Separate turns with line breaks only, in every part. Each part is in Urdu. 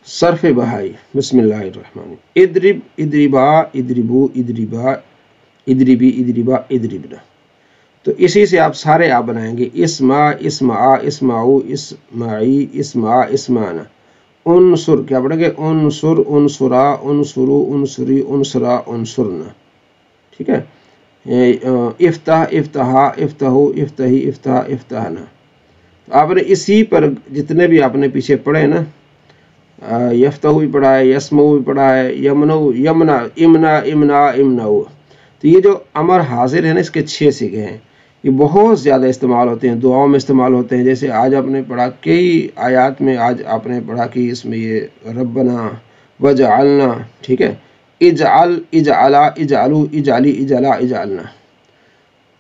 صرف بہائی بسم اللہ الرحمن ادرب ادربا ادربو ادربا ادربی ادربا ادربنا. تو اسی سے آپ سارے آپ بنائیں گے اسما اسمعا اسمعو اسمعی اسمع اسمعنا. انصر کیا پڑھیں گے انصر انصرا انصرو انصری انصرا انصرنا. ٹھیک ہے. افتح افتحا افتحو افتحی افتح افتحنا. تو آپ نے اسی پر جتنے بھی آپ نے پیچھے پڑھے نا یفتحو بھی پڑھا ہے یسمو بھی پڑھا ہے یمنو یمنا امنا امنا امنو. تو یہ جو امر حاضر ہے نا اس کے 6 صیغے ہیں. یہ بہت زیادہ استعمال ہوتے ہیں دعاؤں میں استعمال ہوتے ہیں. جیسے آج آپ نے پڑھا کئی آیات میں آج آپ نے پڑھا کہ اس میں یہ ربنا وجعلنا. ٹھیک ہے. اجعل اجعلا اجعلو اجعلی اجعلا اجعلنا.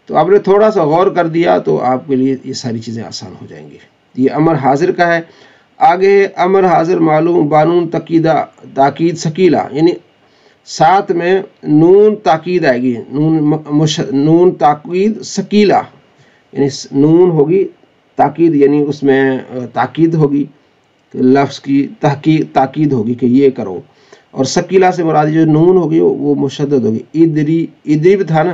تو آپ نے تھوڑا سا غور کر دیا تو آپ کے لیے یہ ساری چیزیں آسان ہو جائیں گی. یہ امر حاضر کا ہے. آگے امر حاضر معلوم بانون تقیدہ تاکید ثقیلہ یعنی ساتھ میں نون تاکید آئے گی نون تاکید ثقیلہ یعنی نون ہوگی تاکید یعنی اس میں تاکید ہوگی لفظ کی تاکید ہوگی کہ یہ کرو. اور ثقیلہ سے مراد جو نون ہوگی وہ مشدد ہوگی. ادری ادرب تھا نا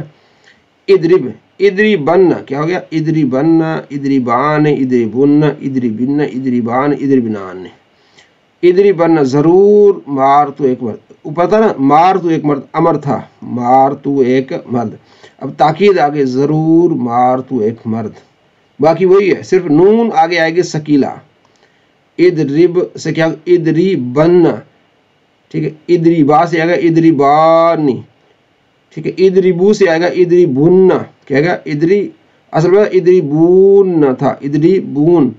ادرب ادری بن کیا ہو گیا ادری بن ادری بان ادری بن ادری بن ادری بان ادری بنان. ادری بن ضرور مار تو ایک مرد اوپر تھا نا مار تو ایک مرد امر تھا مار تو ایک مرد. اب تاکید آگے ضرور مار تو ایک مرد باقی وہی ہے صرف نون آگے آئے گی ثقیلہ. ادرب سے کیا ادری بن. ٹھیک ہے. ادری با سے آئے گا ادری بانی. ٹھیک ہے. ادری بو سے آئے گا ادری بن کیا گا ادری اصل میں ادری بون تھا ادری بون.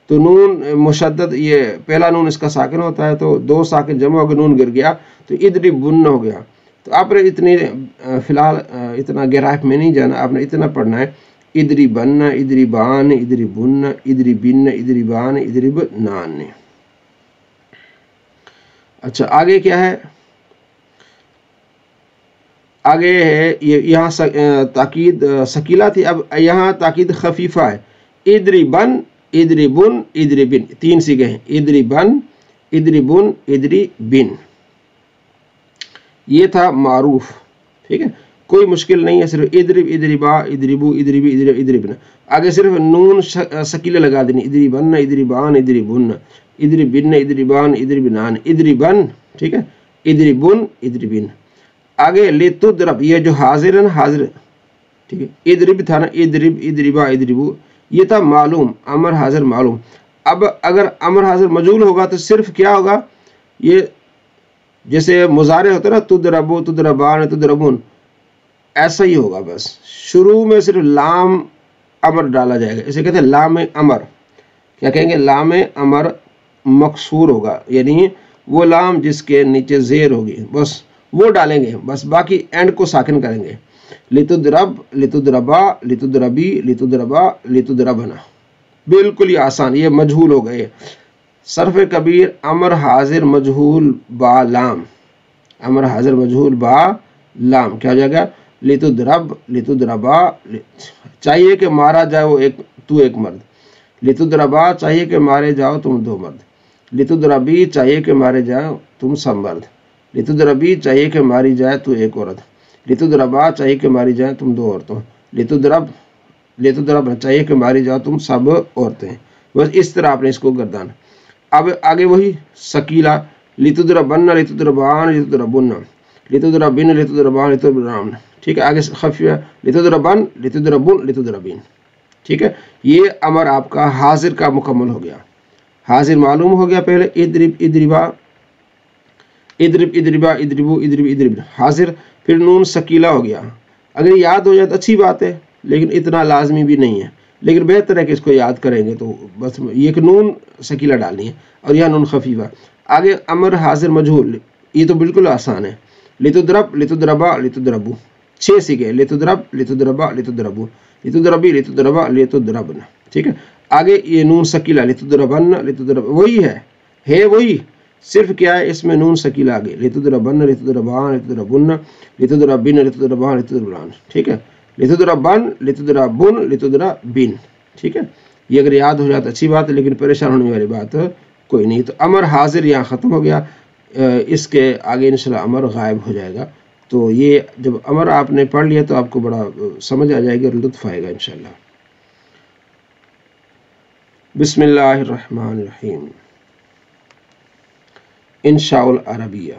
تو نون مشدد یہ پہلا نون اس کا ساکن ہوتا ہے تو 2 ساکن جمع ہو کے نون گر گیا تو ادری بن ہو گیا. تو آپ نے اتنی فی الحال اتنا گہرائی میں نہیں جانا. آپ نے اتنا پڑھنا ہے ادری بن ادری بان ادری بن ادری بن ادری بان ادری بنان. اچھا آگے کیا ہے آگے ہے یہاں تاکید ثقیلہ تھی. اب یہاں تاکید خفیفہ ہے. ادری بن ادری بن ادری بن 3 صیغے ہیں ادری بن ادری بن ادری بن. یہ تھا معروف. ٹھیک ہے. کوئی مشکل نہیں ہے صرف ادرب ادربا ادربو ادربی ادرب ادربنا. آگے صرف نون ثقیلہ لگا دینی ادری بن ادری بان ادری بن ادری بن ادری بان ادری بنان ادری بن. ٹھیک ہے. ادری بن ادری بن. آگے لتدرب یہ جو حاضر ہے نا حاضر. ٹھیک ہے. ادرب تھا نا ادرب ادربا ادربو یہ تھا معلوم امر حاضر معلوم. اب اگر امر حاضر مجہول ہوگا تو صرف کیا ہوگا یہ جیسے مضارع ہوتا ہے نا تدربو تدربان تدربون ایسا ہی ہوگا. بس شروع میں صرف لام امر ڈالا جائے گا. اسے کہتے ہیں لام امر. کیا کہیں گے لام امر مکسور ہوگا یعنی وہ لام جس کے نیچے زیر ہوگی بس وہ ڈالیں گے. بس باقی اینڈ کو ساکن کریں گے. لتدرب لتدربا لتدربی لتدربا لتدربنا. بالکل ہی آسان. یہ مجہول ہو گئے. صرف کبیر امر حاضر مجہول با لام امر حاضر مجہول با لام کیا ہو جائے گا لتدرب لتدربا چاہیے کہ مارا جائے وہ تو ایک مرد. لتدربا چاہیے کہ مارے جاؤ تم 2 مرد. لتدربی چاہیے کہ مارے جاؤ تم سب مرد. لتدربی چاہیے کہ ماری جائے تو ایک عورت. لتدربا چاہیے کہ ماری جائے تم 2 عورتوں. لتدرب چاہیے کہ ماری جاؤ تم سب عورتیں. بس اس طرح آپ نے اس کو گردان. اب آگے وہی ثقیلہ لتدربن لتدربان لتدربن لتدربن لتدربان لتدربان. ٹھیک ہے. آگے خفیہ لتدربن لتدربن لتدربین. ٹھیک ہے. یہ امر آپ کا حاضر کا مکمل ہو گیا. حاضر معلوم ہو گیا پہلے ادرب ادربا ادرب ادربا ادربو ادرب ادرب حاضر. پھر نون ثقیلہ ہو گیا. اگر یاد ہو جائے تو اچھی بات ہے لیکن اتنا لازمی بھی نہیں ہے. لیکن بہتر ہے کہ اس کو یاد کریں گے تو بس یہ کہ نون ثقیلہ ڈالنی ہے اور یہاں نون خفیفہ. آگے امر حاضر مجہول یہ تو بالکل آسان ہے. لتدرب لتدربا لتدربو 6 صیغے لتدرب لتدربا لتدربو لتدربی لتدربا لتدربنا. ٹھیک ہے. آگے یہ نون ثقیلہ لتدربن لتدرب وہی ہے وہی صرف کیا ہے اس میں نون ثقیلہ آگے لتدربن لتدربان لتدربن لتدربن لتدربان لتدربان. ٹھیک ہے. لتدربن لتدربن لتدربین. ٹھیک ہے. یہ اگر یاد ہو جائے تو اچھی بات ہے لیکن پریشان ہونے والی بات کوئی نہیں. تو امر حاضر یہاں ختم ہو گیا. اس کے آگے انشاءاللہ امر غائب ہو جائے گا. تو یہ جب امر آپ نے پڑھ لیا تو آپ کو بڑا سمجھ آ جائے گی اور لطف آئے گا انشاءاللہ. بسم اللہ الرحمن الرحیم. انشاء العربیہ.